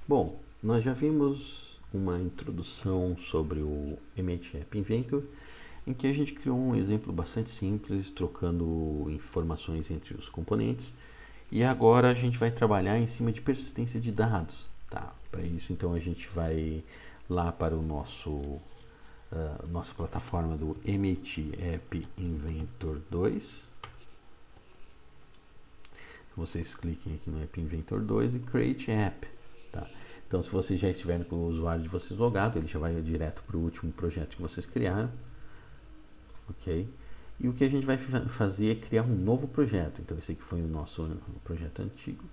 Bom, nós já vimos uma introdução sobre o Image App Inventor, em que a gente criou um exemplo bastante simples, trocando informações entre os componentes. E agora a gente vai trabalhar em cima de persistência de dados, tá? Para isso, então, a gente vai lá para o nossa plataforma do Image App Inventor 2. Vocês cliquem aqui no App Inventor 2 e Create App, tá? Então, se vocês já estiverem com o usuário de vocês logado, ele já vai direto para o último projeto que vocês criaram, ok? E o que a gente vai fazer é criar um novo projeto. Então, esse aqui foi o nosso projeto antigo.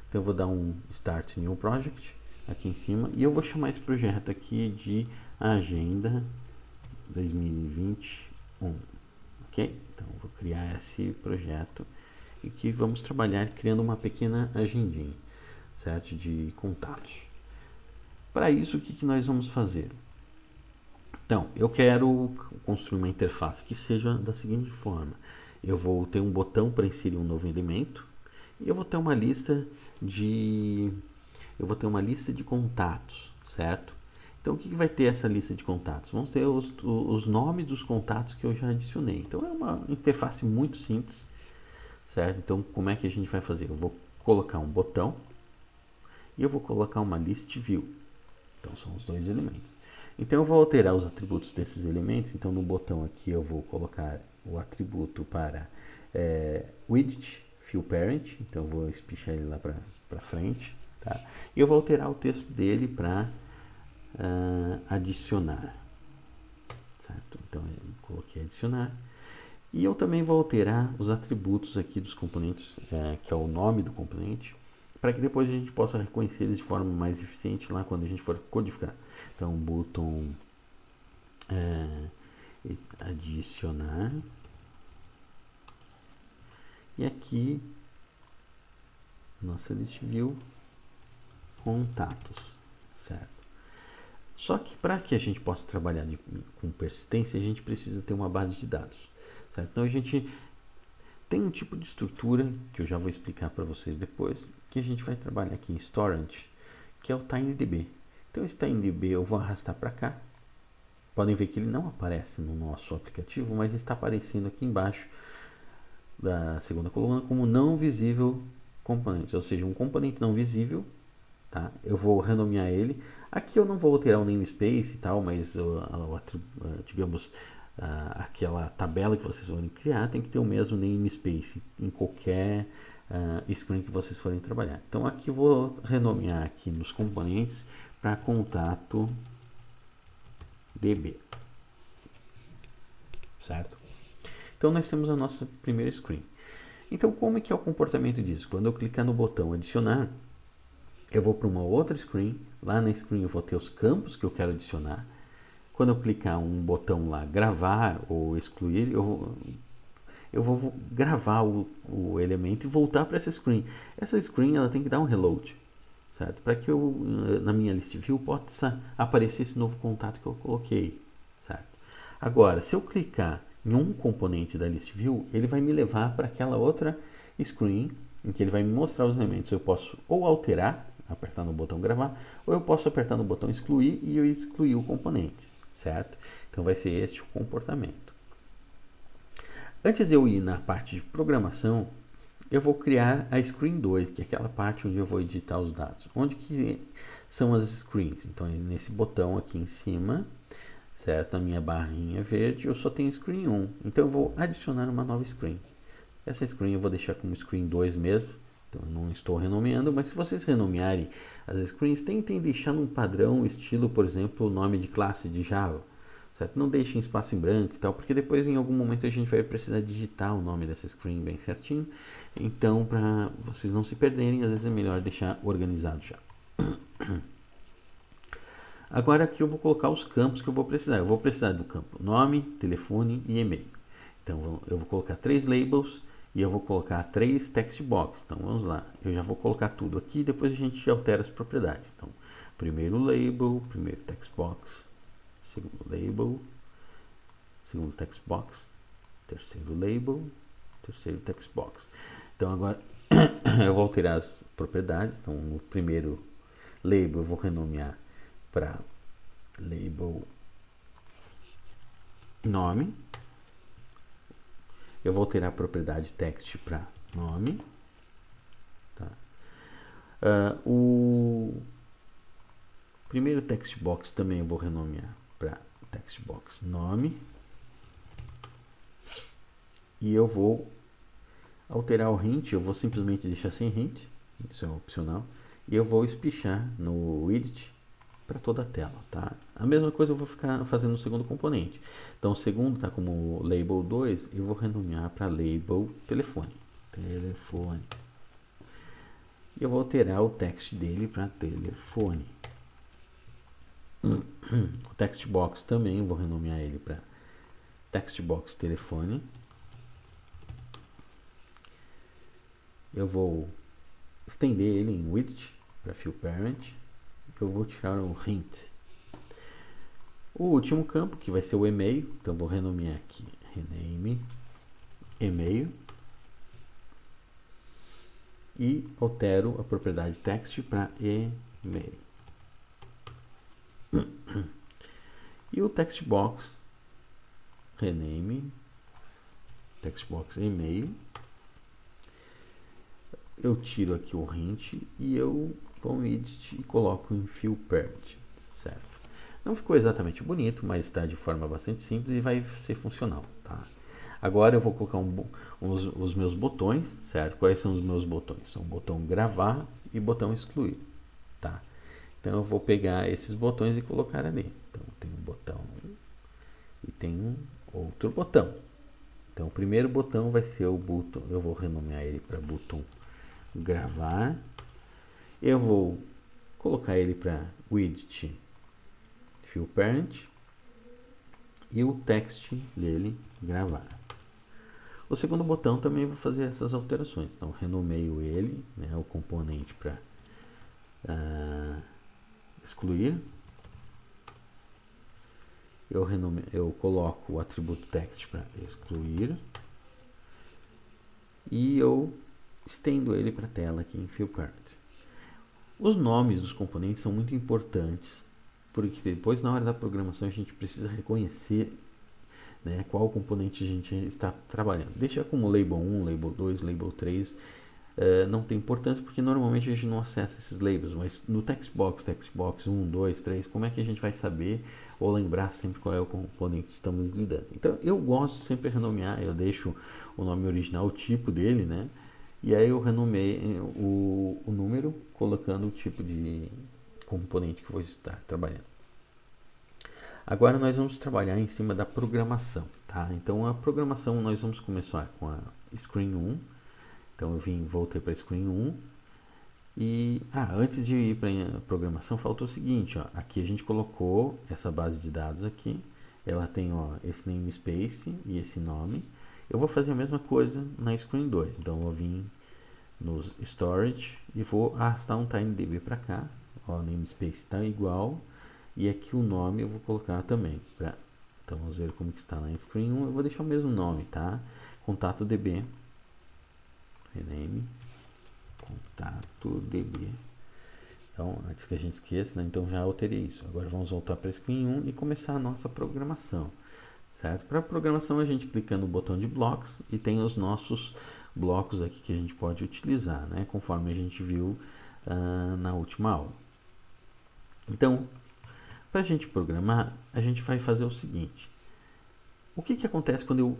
Então, eu vou dar um Start New Project aqui em cima e eu vou chamar esse projeto aqui de Agenda 2021, ok? Então, eu vou criar esse projeto e que vamos trabalhar criando uma pequena agendinha, certo? De contatos. Para isso, o que nós vamos fazer? Então, eu quero construir uma interface que seja da seguinte forma. Eu vou ter um botão para inserir um novo elemento e eu vou ter uma lista de contatos, certo? Então, o que vai ter essa lista de contatos? Vão ser os nomes dos contatos que eu já adicionei. Então, é uma interface muito simples, certo? Então, como é que a gente vai fazer? Eu vou colocar um botão e eu vou colocar uma list view. Então, são os dois elementos. Então, eu vou alterar os atributos desses elementos. Então, no botão aqui, eu vou colocar o atributo para widget fill parent. Então, eu vou espichar ele lá para frente. Tá? E eu vou alterar o texto dele para adicionar. Certo? Então, eu coloquei adicionar. E eu também vou alterar os atributos aqui dos componentes, que é o nome do componente, para que depois a gente possa reconhecer eles de forma mais eficiente lá quando a gente for codificar. Então, botão adicionar. E aqui, nossa list view, contatos, certo? Só que para que a gente possa trabalhar com persistência, a gente precisa ter uma base de dados, certo? Então, a gente tem um tipo de estrutura, que eu já vou explicar para vocês depois, que a gente vai trabalhar aqui em Storage, que é o TinyDB. Então, esse TinyDB eu vou arrastar para cá. Podem ver que ele não aparece no nosso aplicativo, mas está aparecendo aqui embaixo da segunda coluna como não visível componente, ou seja, um componente não visível, tá? Eu vou renomear ele. Aqui eu não vou alterar o namespace e tal, mas digamos, aquela tabela que vocês forem criar tem que ter o mesmo namespace em qualquer screen que vocês forem trabalhar. Então aqui eu vou renomear aqui nos componentes para contato DB, certo? Então nós temos a nossa primeira screen. Então como é que é o comportamento disso? Quando eu clicar no botão adicionar, eu vou para uma outra screen. Lá na screen eu vou ter os campos que eu quero adicionar. Quando eu clicar um botão lá, gravar ou excluir, eu vou gravar o elemento e voltar para essa screen. Essa screen ela tem que dar um reload, certo? Para que eu, na minha list view, possa aparecer esse novo contato que eu coloquei, certo? Agora, se eu clicar em um componente da list view, ele vai me levar para aquela outra screen em que ele vai me mostrar os elementos. Eu posso ou alterar, apertar no botão gravar, ou eu posso apertar no botão excluir e eu excluir o componente, certo? Então vai ser este o comportamento. Antes de eu ir na parte de programação, eu vou criar a screen 2, que é aquela parte onde eu vou editar os dados. Onde que são as screens? Então, nesse botão aqui em cima, certo? A minha barrinha verde, eu só tenho screen 1. Então, eu vou adicionar uma nova screen. Essa screen eu vou deixar como screen 2 mesmo. Então, eu não estou renomeando, mas se vocês renomearem as screens, tentem deixar num padrão, estilo, por exemplo, o nome de classe de Java. Certo? Não deixem espaço em branco e tal, porque depois em algum momento a gente vai precisar digitar o nome dessa screen bem certinho. Então, para vocês não se perderem, às vezes é melhor deixar organizado já. Agora aqui eu vou colocar os campos que eu vou precisar. Eu vou precisar do campo nome, telefone e e-mail. Então eu vou colocar 3 labels e eu vou colocar 3 text box. Então vamos lá. Eu já vou colocar tudo aqui e depois a gente altera as propriedades. Então, primeiro label, primeiro text box, segundo label, segundo text box, terceiro label, terceiro text box. Então agora eu vou alterar as propriedades. Então no primeiro label eu vou renomear para label nome. Eu vou alterar a propriedade text para nome. Tá? O primeiro text box também eu vou renomear para text box nome. E eu vou alterar o hint, eu vou simplesmente deixar sem hint, isso é opcional. E eu vou espichar no widget para toda a tela, tá? A mesma coisa eu vou ficar fazendo no segundo componente. Então o segundo está como label 2, eu vou renomear para label telefone. Telefone. E eu vou alterar o text dele para telefone. O text box também eu vou renomear ele para text box telefone. Eu vou estender ele em widget para field parent. Eu vou tirar o hint. O último campo, que vai ser o e-mail, então vou renomear aqui, rename, e-mail, e altero a propriedade text para e-mail. E o text box, rename, text box e-mail, eu tiro aqui o hint e eu vou no edit e coloco em field parent, certo? Não ficou exatamente bonito, mas está de forma bastante simples e vai ser funcional, tá? Agora eu vou colocar os meus botões, certo? Quais são os meus botões? São o botão gravar e botão excluir, tá? Então eu vou pegar esses botões e colocar ali. Então tem um botão e tem um outro botão. Então o primeiro botão vai ser o botão, eu vou renomear ele para botão gravar. Eu vou colocar ele para widget field parent e o text dele gravar. O segundo botão também vou fazer essas alterações. Então renomeio ele, né, o componente para excluir. Eu coloco o atributo text para excluir e eu estendo ele para a tela aqui em field parent. Os nomes dos componentes são muito importantes, porque depois na hora da programação a gente precisa reconhecer, né, qual componente a gente está trabalhando. Deixa como label 1, label 2, label 3, não tem importância porque normalmente a gente não acessa esses labels, mas no text box 1, 2, 3, como é que a gente vai saber ou lembrar sempre qual é o componente que estamos lidando? Então eu gosto sempre de renomear, eu deixo o nome original, o tipo dele, né? E aí eu renomeio o número colocando o tipo de componente que eu vou estar trabalhando. Agora nós vamos trabalhar em cima da programação, tá? Então a programação nós vamos começar com a screen 1. Então eu voltei para a screen 1. E antes de ir para a programação, faltou o seguinte, ó, aqui a gente colocou essa base de dados aqui. Ela tem, ó, esse namespace e esse nome. Eu vou fazer a mesma coisa na screen 2. Então eu vou vir nos storage e vou arrastar um TinyDB para cá. Ó, o namespace está igual. E aqui o nome eu vou colocar também. Então vamos ver como que está na screen 1. Eu vou deixar o mesmo nome, tá? Contato DB. Rename. Contato DB. Então, antes que a gente esqueça, né? Então já alterei isso. Agora vamos voltar para a screen 1 e começar a nossa programação. Certo? Para a programação a gente clica no botão de blocos e tem os nossos blocos aqui que a gente pode utilizar, né? Conforme a gente viu na última aula. Então, para a gente programar, a gente vai fazer o seguinte. O que acontece quando eu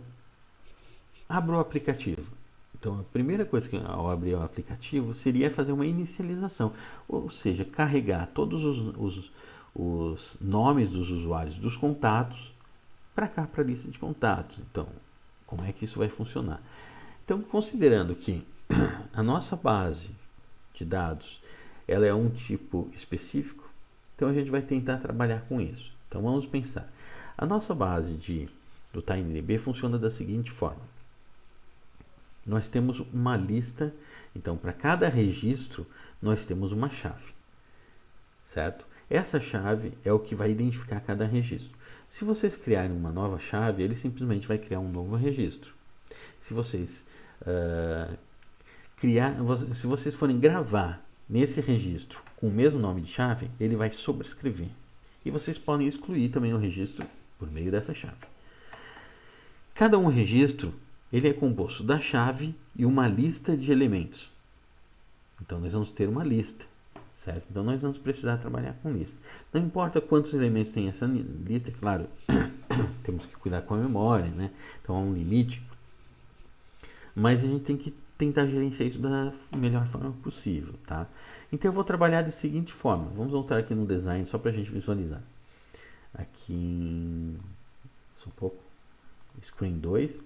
abro o aplicativo? Então, a primeira coisa que ao abrir o aplicativo seria fazer uma inicialização, ou seja, carregar todos os nomes dos usuários dos contatos para cá, para a lista de contatos. Então, como é que isso vai funcionar? Então, considerando que a nossa base de dados ela é um tipo específico, então a gente vai tentar trabalhar com isso. Então, vamos pensar. A nossa base do TinyDB funciona da seguinte forma. Nós temos uma lista, então para cada registro nós temos uma chave, certo? Essa chave é o que vai identificar cada registro. Se vocês criarem uma nova chave, ele simplesmente vai criar um novo registro. Se vocês se vocês forem gravar nesse registro com o mesmo nome de chave, ele vai sobrescrever. E vocês podem excluir também o registro por meio dessa chave. Cada um registro, ele é composto da chave e uma lista de elementos. Então, nós vamos ter uma lista, certo? Então, nós vamos precisar trabalhar com lista. Não importa quantos elementos tem essa lista, claro, temos que cuidar com a memória, né? Então, há um limite. Mas a gente tem que tentar gerenciar isso da melhor forma possível, tá? Então, eu vou trabalhar da seguinte forma. Vamos voltar aqui no design, só para a gente visualizar. Aqui, só um pouco, screen 2.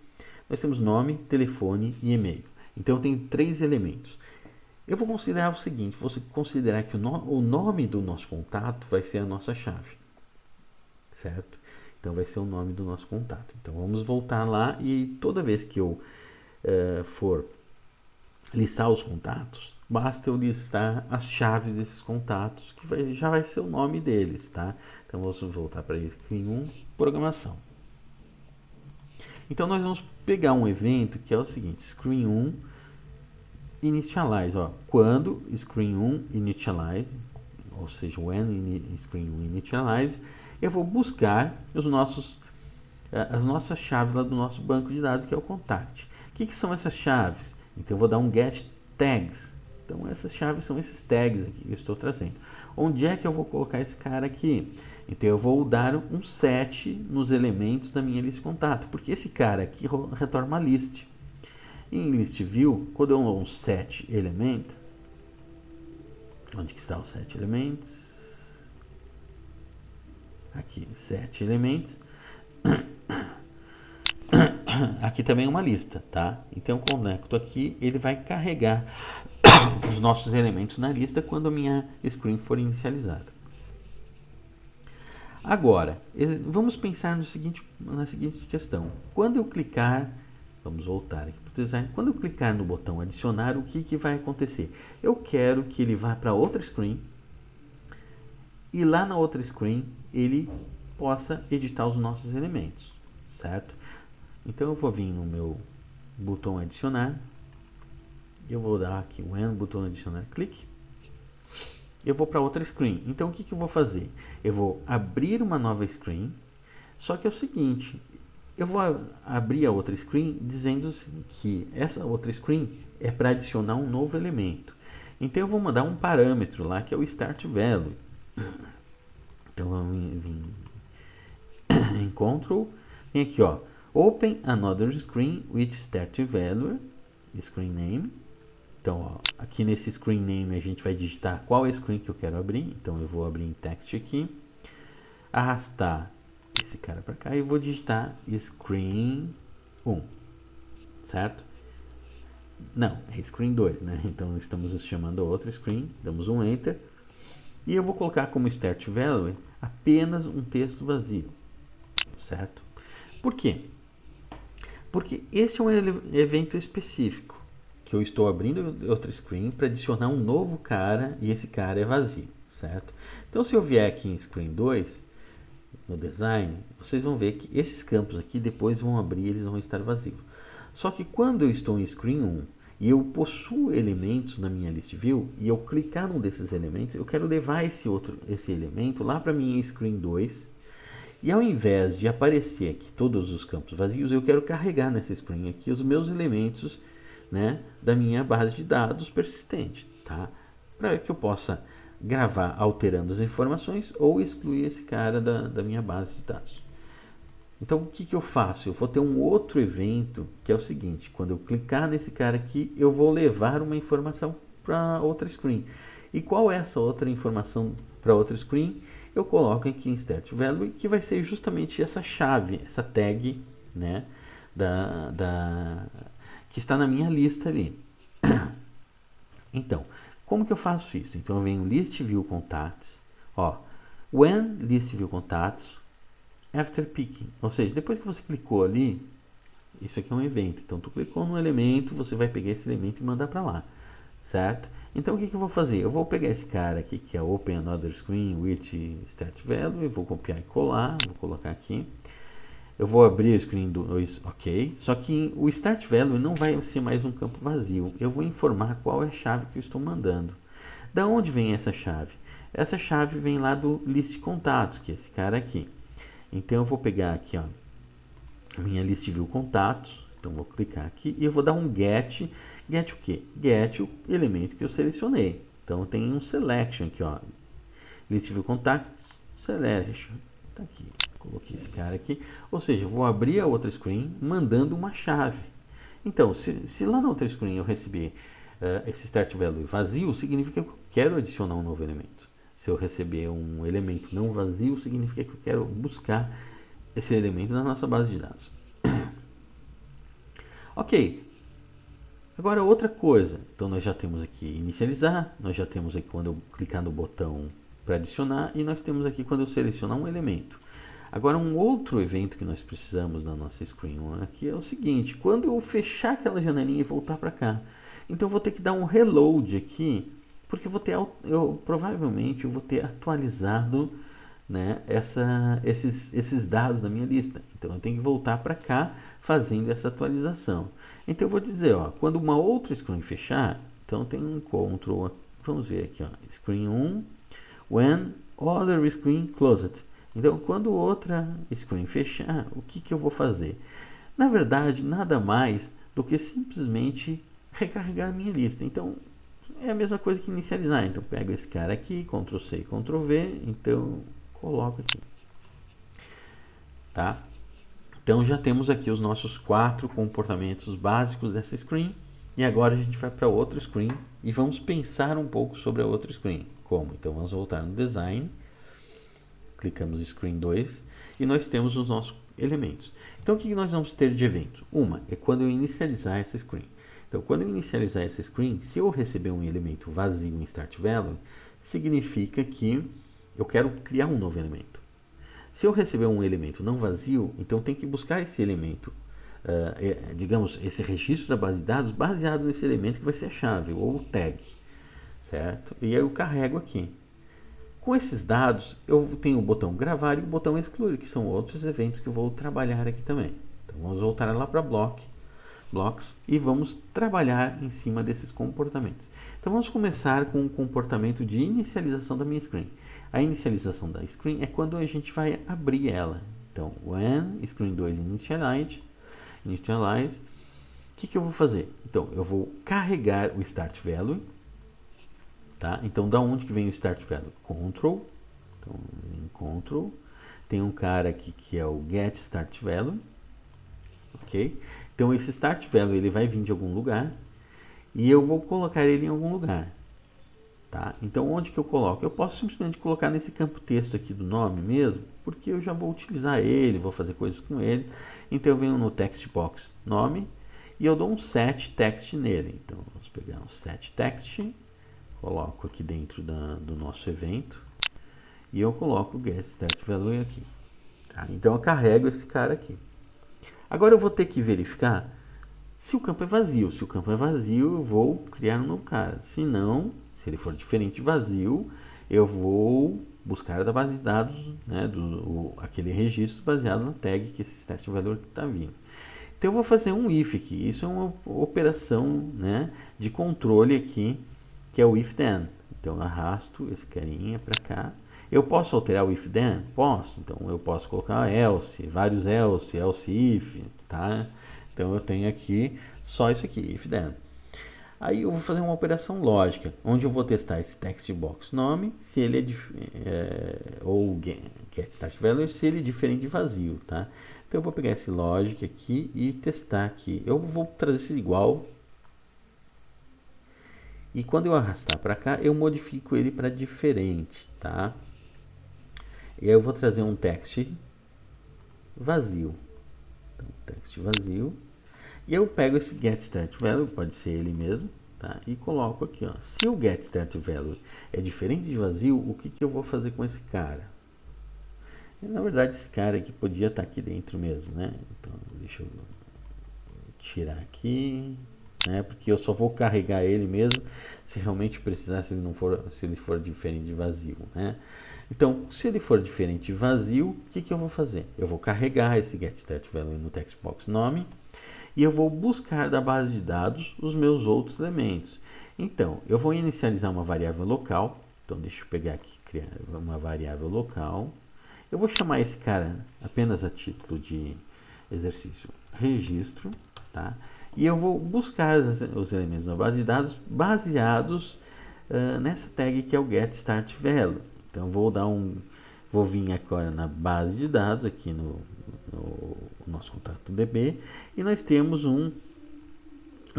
Nós temos nome, telefone e e-mail. Então, eu tenho 3 elementos. Eu vou considerar o seguinte, vou considerar que o nome do nosso contato vai ser a nossa chave, certo? Então, vai ser o nome do nosso contato. Então, vamos voltar lá e toda vez que eu for listar os contatos, basta eu listar as chaves desses contatos, que já vai ser o nome deles, tá? Então, vamos voltar para Screen 1, programação. Então, nós vamos pegar um evento que é o seguinte, Screen 1, initialize, ó, quando Screen 1 initialize, ou seja, when Screen 1 initialize, eu vou buscar as nossas chaves lá do nosso banco de dados, que é o contact. O que são essas chaves? Então, eu vou dar um get tags. Então, essas chaves são esses tags aqui que eu estou trazendo. Onde é que eu vou colocar esse cara aqui? Então, eu vou dar um set nos elementos da minha lista de contato, porque esse cara aqui retorna uma list. Em list view, quando eu dou um set element, onde que está o set elements? Aqui, set elements. Aqui também é uma lista, tá? Então, eu conecto aqui, ele vai carregar os nossos elementos na lista quando a minha screen for inicializada. Agora, vamos pensar na seguinte questão. Quando eu clicar, vamos voltar aqui para o design. Quando eu clicar no botão adicionar, o que vai acontecer? Eu quero que ele vá para outra screen e lá na outra screen ele possa editar os nossos elementos, certo? Então, eu vou vir no meu botão adicionar. Eu vou dar aqui o botão adicionar, clique. Eu vou para outra screen. Então, o que eu vou fazer? Eu vou abrir uma nova screen. Só que é o seguinte, eu vou abrir a outra screen dizendo que essa outra screen é para adicionar um novo elemento. Então, eu vou mandar um parâmetro lá que é o start value. Então, vamos vir em Control. Vem aqui, ó. Open another screen with start value, screen name. Então, ó, aqui nesse screen name a gente vai digitar qual é a screen que eu quero abrir. Então, eu vou abrir em text aqui, arrastar esse cara para cá e vou digitar screen 1, certo? Não, é screen 2, né? Então, estamos chamando a outra screen, damos um enter. E eu vou colocar como start value apenas um texto vazio, certo? Por quê? Porque esse é um evento específico, que eu estou abrindo outra screen para adicionar um novo cara e esse cara é vazio, certo? Então, se eu vier aqui em screen 2, no design, vocês vão ver que esses campos aqui depois vão abrir, eles vão estar vazios. Só que quando eu estou em screen 1 e eu possuo elementos na minha list view e eu clicar num desses elementos, eu quero levar esse elemento lá para minha screen 2. E ao invés de aparecer aqui todos os campos vazios, eu quero carregar nessa screen aqui os meus elementos, né, da minha base de dados persistente, tá? Para que eu possa gravar alterando as informações ou excluir esse cara da minha base de dados. Então, o que eu faço? Eu vou ter um outro evento que é o seguinte: quando eu clicar nesse cara aqui, eu vou levar uma informação para outra screen. E qual é essa outra informação para outra screen? Eu coloco aqui em start value, que vai ser justamente essa chave, essa tag, né, que está na minha lista ali. Então, como que eu faço isso? Então, eu venho list view contacts, ó, when list view contacts, after picking, ou seja, depois que você clicou ali, isso aqui é um evento. Então, tu clicou no elemento, você vai pegar esse elemento e mandar para lá, certo? Então, o que eu vou fazer? Eu vou pegar esse cara aqui, que é Open Another Screen with Start Value, vou copiar e colar, vou colocar aqui. Eu vou abrir o Screen 2, ok. Só que o Start Value não vai ser mais um campo vazio. Eu vou informar qual é a chave que eu estou mandando. Da onde vem essa chave? Essa chave vem lá do list de contatos, que é esse cara aqui. Então eu vou pegar aqui, ó, minha list view contatos. Então vou clicar aqui e eu vou dar um get. Get o quê? Get o elemento que eu selecionei. Então tem um selection aqui, ó. List view contacts, selection. Tá aqui. Coloquei esse cara aqui. Ou seja, eu vou abrir a outra screen mandando uma chave. Então, se lá na outra screen eu receber esse start value vazio, significa que eu quero adicionar um novo elemento. Se eu receber um elemento não vazio, significa que eu quero buscar esse elemento na nossa base de dados. Ok. Agora outra coisa. Então nós já temos aqui inicializar, nós já temos aqui quando eu clicar no botão para adicionar e nós temos aqui quando eu selecionar um elemento. Agora um outro evento que nós precisamos na nossa screen aqui é o seguinte, quando eu fechar aquela janelinha e voltar para cá, então eu vou ter que dar um reload aqui, porque provavelmente eu vou ter atualizado, né, esses dados da minha lista. Então eu tenho que voltar para cá fazendo essa atualização. Então eu vou dizer, ó, quando uma outra screen fechar, então tem um control, vamos ver aqui, ó, screen 1, when other screen closed. Então, quando outra screen fechar, o que eu vou fazer? Na verdade, nada mais do que simplesmente recarregar a minha lista. Então, é a mesma coisa que inicializar. Então, pego esse cara aqui, Ctrl C, Ctrl V, então, coloco aqui. Tá? Então, já temos aqui os nossos 4 comportamentos básicos dessa screen. E agora a gente vai para outra screen e vamos pensar um pouco sobre a outra screen. Como? Então, vamos voltar no Design. Clicamos em Screen 2 e nós temos os nossos elementos. Então, o que nós vamos ter de evento? Uma é quando eu inicializar essa screen. Então, quando eu inicializar essa screen, se eu receber um elemento vazio em Start Value, significa que eu quero criar um novo elemento. Se eu receber um elemento não vazio, então tem que buscar esse elemento, digamos, esse registro da base de dados baseado nesse elemento que vai ser a chave ou o tag, certo? E aí eu carrego aqui. Com esses dados, eu tenho o botão gravar e o botão excluir, que são outros eventos que eu vou trabalhar aqui também. Então, vamos voltar lá para Blocks e vamos trabalhar em cima desses comportamentos. Então, vamos começar com o comportamento de inicialização da minha screen. A inicialização da screen é quando a gente vai abrir ela. Então, when screen 2 initialize, o que eu vou fazer? Então, eu vou carregar o start value. Tá? Então, da onde que vem o start value? Control. Então, em Control. Tem um cara aqui que é o get start value. Ok? Então, esse start value ele vai vir de algum lugar e eu vou colocar ele em algum lugar. Tá? Então, onde que eu coloco? Eu posso simplesmente colocar nesse campo texto aqui do nome mesmo, porque eu já vou utilizar ele, vou fazer coisas com ele. Então, eu venho no text box nome e eu dou um set text nele. Então, vamos pegar um set text. Coloco aqui dentro do nosso evento e eu coloco o get start value aqui. Tá? Então eu carrego esse cara aqui. Agora eu vou ter que verificar se o campo é vazio. Se o campo é vazio, eu vou criar um novo cara. Se não, se ele for diferente de vazio, eu vou buscar da base de dados, né, aquele registro baseado na tag que esse start value está vindo. Então eu vou fazer um if aqui. Isso é uma operação, né, de controle aqui, que é o if then. Então eu arrasto esse carinha para cá. Eu posso alterar o if then? Posso. Então eu posso colocar else, vários else if, tá? Então eu tenho aqui só isso aqui, if then. Aí eu vou fazer uma operação lógica, onde eu vou testar esse text box nome, se ele ou get start value, se ele é diferente de vazio, tá? Então eu vou pegar esse logic aqui e testar aqui. Eu vou trazer esse igual. E quando eu arrastar para cá, eu modifico ele para diferente, tá? E aí eu vou trazer um text vazio. Então, text vazio. E eu pego esse get start value, pode ser ele mesmo, tá? E coloco aqui, ó. Se o get start value é diferente de vazio, o que eu vou fazer com esse cara? Na verdade, esse cara aqui podia estar aqui dentro mesmo, né? Então, deixa eu tirar aqui, né? Porque eu só vou carregar ele mesmo se realmente precisar, se ele for diferente de vazio, né? Então, se ele for diferente de vazio, o que eu vou fazer? Eu vou carregar esse get start value no textbox nome e eu vou buscar da base de dados os meus outros elementos. Então, eu vou inicializar uma variável local. Então, deixa eu pegar aqui, criar uma variável local. Eu vou chamar esse cara apenas a título de exercício registro, tá? E eu vou buscar os elementos na base de dados baseados nessa tag que é o getStartValue. Então, vou vir agora na base de dados aqui no nosso contato DB e nós temos um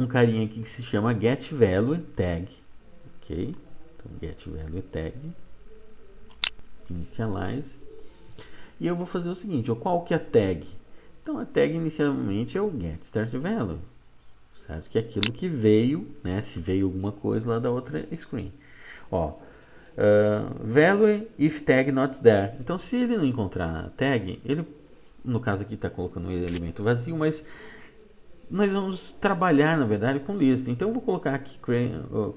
carinha aqui que se chama getValueTag, ok? Então, getValueTag, initialize, e eu vou fazer o seguinte, qual que é a tag? Então a tag inicialmente é o getStartValue, certo? Que é aquilo que veio, né? Se veio alguma coisa lá da outra screen. Value if tag not there. Então se ele não encontrar a tag, ele, no caso aqui está colocando um elemento vazio, mas nós vamos trabalhar, na verdade, com lista. Então eu vou colocar aqui,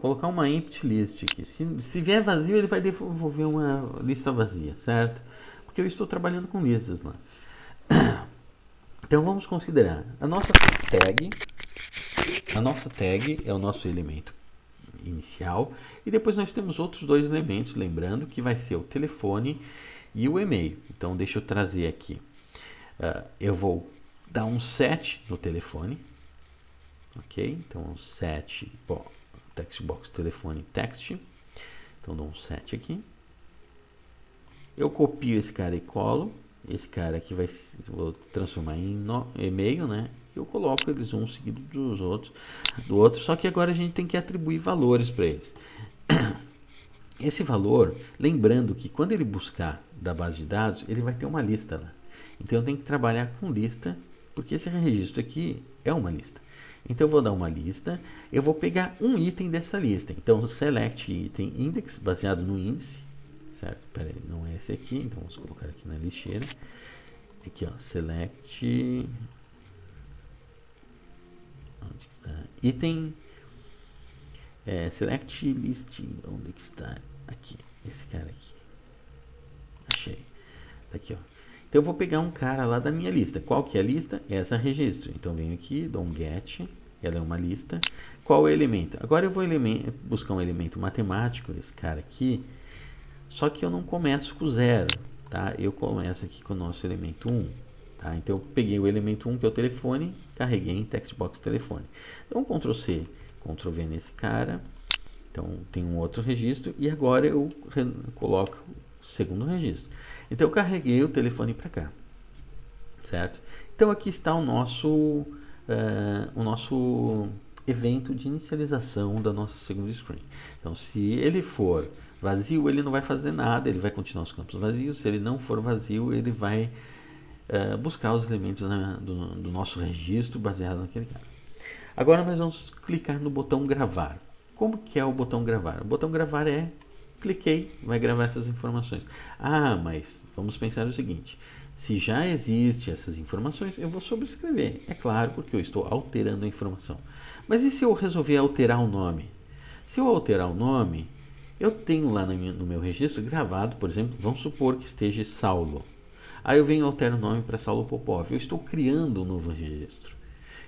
colocar uma empty list aqui. Se vier vazio, ele vai devolver uma lista vazia, certo? Porque eu estou trabalhando com listas lá. Então vamos considerar a nossa tag. A nossa tag é o nosso elemento inicial. E depois nós temos outros dois elementos, lembrando que vai ser o telefone e o e-mail. Então deixa eu trazer aqui. Eu vou dar um set no telefone, ok? Então um set, text box telefone text, então dou um set aqui. Eu copio esse cara e colo, esse cara aqui vou transformar em e-mail, né? Eu coloco eles um seguido do outro, só que agora a gente tem que atribuir valores para eles. Esse valor, lembrando que quando ele buscar da base de dados, ele vai ter uma lista lá. Então eu tenho que trabalhar com lista, porque esse registro aqui é uma lista. Então eu vou dar uma lista, eu vou pegar um item dessa lista. Então select item index, baseado no índice, certo? Pera aí, não é esse aqui, então vamos colocar aqui na lixeira. Aqui, ó, select, onde está? Item, select list, onde que está? Aqui, esse cara aqui. Achei. Tá aqui, ó. Então eu vou pegar um cara lá da minha lista. Qual que é a lista? Essa registro. Então eu venho aqui, dou um get, ela é uma lista. Qual é o elemento? Agora eu vou buscar um elemento matemático, esse cara aqui, só que eu não começo com 0, tá? Eu começo aqui com o nosso elemento 1, tá? Então eu peguei o elemento 1, que é o telefone, carreguei em textbox telefone. Então Ctrl C, Ctrl V nesse cara. Então tem um outro registro e agora eu coloco o segundo registro. Então eu carreguei o telefone para cá, certo? Então aqui está o nosso evento de inicialização da nossa segunda screen. Então se ele for vazio, ele não vai fazer nada, ele vai continuar os campos vazios. Se ele não for vazio, ele vai buscar os elementos do nosso registro baseado naquele cara. Agora nós vamos clicar no botão gravar. Como que é o botão gravar? O botão gravar cliquei, vai gravar essas informações. Mas vamos pensar o seguinte, se já existe essas informações, eu vou sobrescrever. É claro, porque eu estou alterando a informação. Mas e se eu resolver alterar o nome? Se eu alterar o nome, eu tenho lá no meu registro gravado, por exemplo, vamos supor que esteja Saulo. Aí eu venho e altero o nome para Saulo Popov. Eu estou criando um novo registro.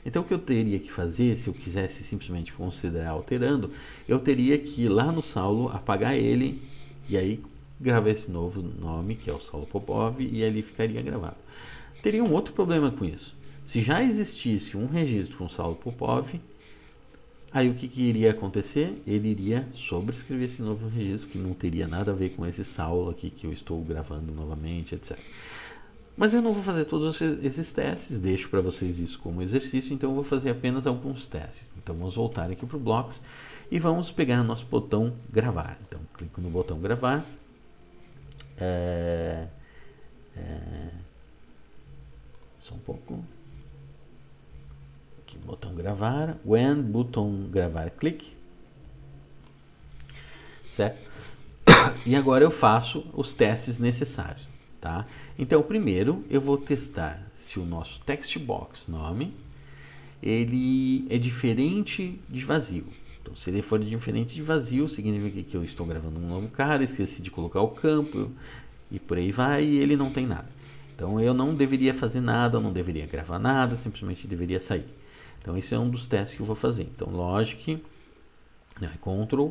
Então o que eu teria que fazer, se eu quisesse simplesmente considerar alterando, eu teria que ir lá no Saulo, apagar ele, e aí gravar esse novo nome, que é o Saulo Popov, e ali ficaria gravado. Teria um outro problema com isso. Se já existisse um registro com Saulo Popov, aí o que iria acontecer? Ele iria sobrescrever esse novo registro, que não teria nada a ver com esse Saulo aqui que eu estou gravando novamente, etc. Mas eu não vou fazer todos esses testes, deixo para vocês isso como exercício, então eu vou fazer apenas alguns testes. Então vamos voltar aqui para o Blocks e vamos pegar o nosso botão gravar. Então clico no botão gravar. Só um pouco. Aqui, botão gravar. When botão gravar, clique. Certo? E agora eu faço os testes necessários. Tá? Então, primeiro eu vou testar se o nosso text box nome ele é diferente de vazio. Então, se ele for diferente de vazio, significa que eu estou gravando um novo cara, esqueci de colocar o campo e por aí vai, e ele não tem nada. Então, eu não deveria fazer nada, eu não deveria gravar nada, simplesmente deveria sair. Então, esse é um dos testes que eu vou fazer. Então, lógico que Ctrl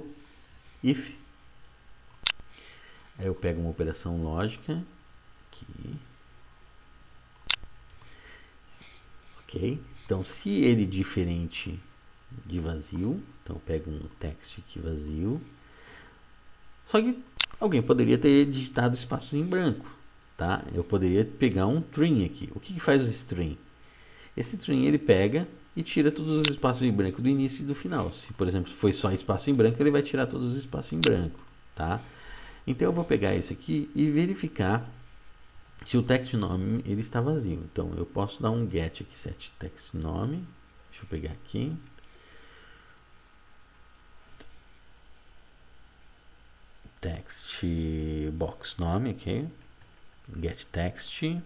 if. Aí eu pego uma operação lógica aqui. Ok? Então, se ele é diferente de vazio, então eu pego um text aqui vazio. Só que alguém poderia ter digitado espaços em branco, tá? Eu poderia pegar um string aqui. O que faz o string? Esse string ele pega e tira todos os espaços em branco do início e do final. Se, por exemplo, foi só espaço em branco, ele vai tirar todos os espaços em branco, tá? Então eu vou pegar isso aqui e verificar se o text nome ele está vazio. Então eu posso dar um get aqui, set text nome. Deixa eu pegar aqui. Text box nome, ok? Get text. E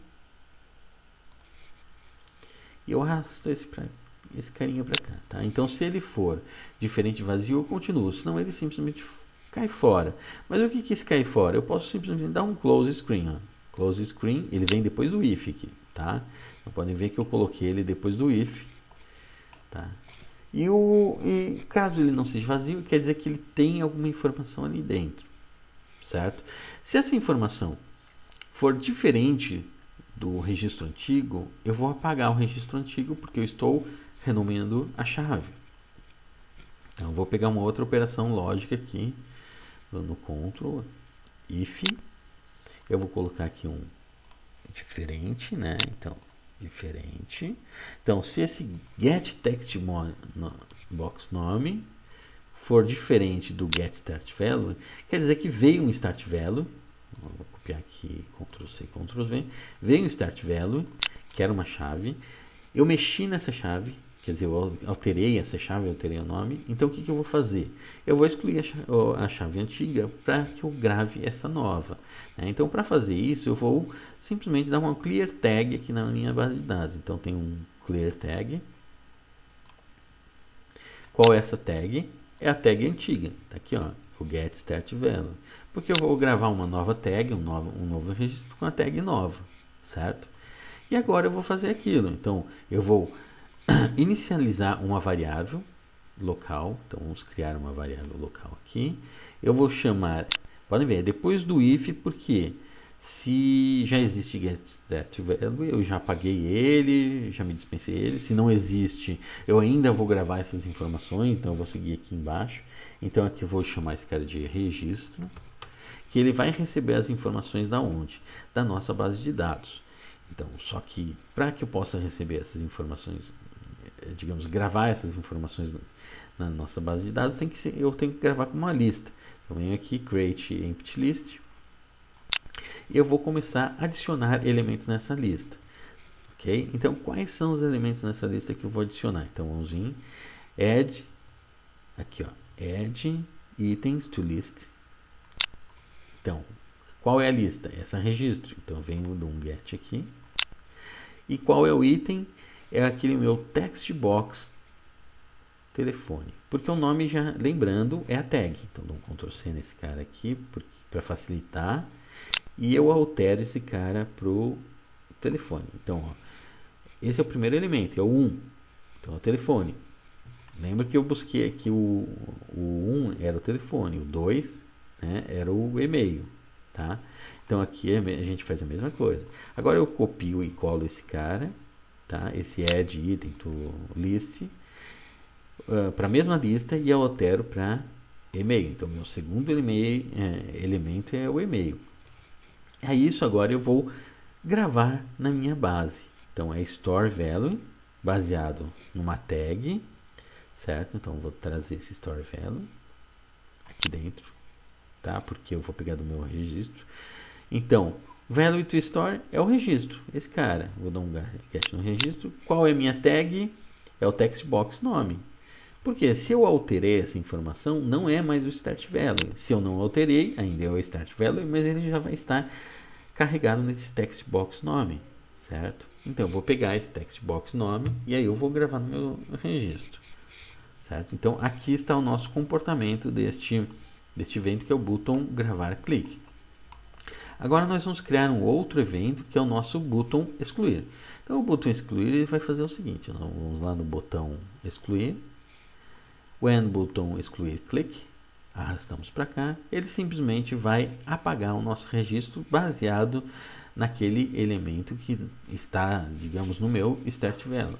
eu arrasto esse carinha para cá, tá? Então se ele for diferente de vazio, eu continuo. Senão ele simplesmente cai fora. Mas o que esse cai fora? Eu posso simplesmente dar um close screen, ó. Close screen, ele vem depois do if aqui, tá? Então podem ver que eu coloquei ele depois do if, tá? E caso ele não seja vazio, quer dizer que ele tem alguma informação ali dentro, certo? Se essa informação for diferente do registro antigo, eu vou apagar o registro antigo porque eu estou renomeando a chave. Então eu vou pegar uma outra operação lógica aqui, dando Ctrl if. Eu vou colocar aqui um diferente, né? Então, diferente. Então, se esse get text box nome for diferente do get start value, quer dizer que veio um start value. Vou copiar aqui, Ctrl C, Ctrl V. Veio um start value, que era uma chave. Eu mexi nessa chave, quer dizer, eu alterei essa chave, alterei o nome. Então, o que eu vou fazer? Eu vou excluir a chave antiga para que eu grave essa nova. Né? Então, para fazer isso, eu vou simplesmente dar uma clear tag aqui na minha base de dados. Então, tem um clear tag. Qual é essa tag? É a tag antiga. Tá aqui, ó, o get start value. Porque eu vou gravar uma nova tag, um novo registro com a tag nova, certo? E agora eu vou fazer aquilo. Então, eu vou inicializar uma variável local. Então, vamos criar uma variável local aqui. Eu vou chamar, podem ver, depois do if, porque se já existe getStartValue, eu já apaguei ele, já me dispensei ele. Se não existe, eu ainda vou gravar essas informações, então eu vou seguir aqui embaixo. Então, aqui eu vou chamar esse cara de registro, que ele vai receber as informações da onde? Da nossa base de dados. Então, só que para que eu possa receber essas informações, digamos, gravar essas informações na nossa base de dados, eu tenho que gravar com uma lista. Eu venho aqui, create empty list, e eu vou começar a adicionar elementos nessa lista. Ok? Então, quais são os elementos nessa lista que eu vou adicionar? Então, vamos em add, aqui ó, add items to list. Então, qual é a lista? Essa registro. Então, eu venho de um get aqui. E qual é o item? É aquele meu text box telefone. Porque o nome, já lembrando, é a tag. Então, dou um Ctrl C nesse cara aqui para facilitar. E eu altero esse cara para o telefone. Então, ó, esse é o primeiro elemento, é o 1. Então, é o telefone. Lembra que eu busquei aqui o 1 era o telefone, o 2 né, era o e-mail, tá? Então aqui a gente faz a mesma coisa. Agora eu copio e colo esse cara, tá? Esse add item to list para a mesma lista e eu altero para e-mail. Então meu segundo elemento é o e-mail. É isso, agora eu vou gravar na minha base. Então é store value baseado numa tag, certo? Então vou trazer esse store value aqui dentro, tá? Porque eu vou pegar do meu registro. Então, value to store é o registro, esse cara. Vou dar um get no registro. Qual é a minha tag? É o text box nome. Porque se eu alterei essa informação, não é mais o start value. Se eu não alterei, ainda é o start value, mas ele já vai estar carregado nesse text box nome, certo? Então, eu vou pegar esse text box nome e aí eu vou gravar no meu registro, certo? Então, aqui está o nosso comportamento deste evento, que é o button gravar clique. Agora nós vamos criar um outro evento, que é o nosso button excluir. Então, o button excluir ele vai fazer o seguinte, nós vamos lá no botão excluir, when button excluir click, arrastamos para cá, ele simplesmente vai apagar o nosso registro baseado naquele elemento que está, digamos, no meu start value.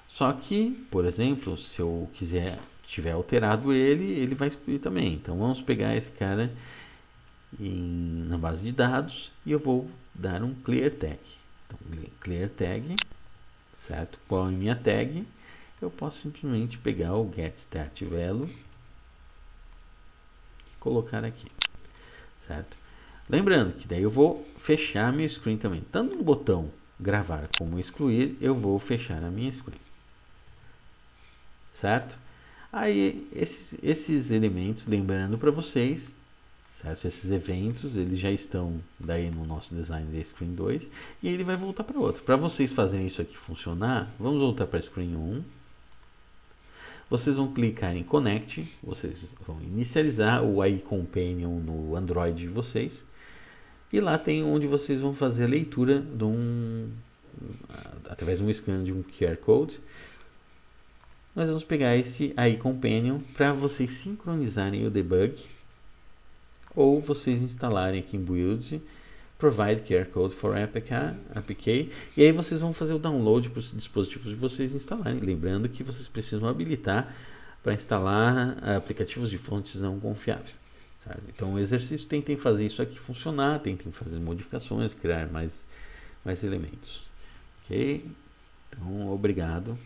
Só que, por exemplo, se eu tiver alterado ele vai excluir também. Então vamos pegar esse cara na base de dados e eu vou dar um clear tag. Então, clear tag, certo? Qual é a minha tag? Eu posso simplesmente pegar o get start value e colocar aqui, certo? Lembrando que daí eu vou fechar meu screen também. Tanto no botão gravar como excluir, eu vou fechar a minha screen, certo? Aí esses elementos, lembrando para vocês, certo? Esses eventos, eles já estão daí no nosso design da Screen 2 e ele vai voltar para outro. Para vocês fazerem isso aqui funcionar, vamos voltar para a Screen 1. Vocês vão clicar em Connect, vocês vão inicializar o AI Companion no Android de vocês e lá tem onde vocês vão fazer a leitura através de um scan de um QR Code. Nós vamos pegar esse AI Companion para vocês sincronizarem o debug ou vocês instalarem aqui em Build, Provide QR Code for APK, e aí vocês vão fazer o download para os dispositivos de vocês instalarem. Lembrando que vocês precisam habilitar para instalar aplicativos de fontes não confiáveis. Sabe? Então, o exercício, tentem fazer isso aqui funcionar, tentem fazer modificações, criar mais elementos. Ok? Então, obrigado.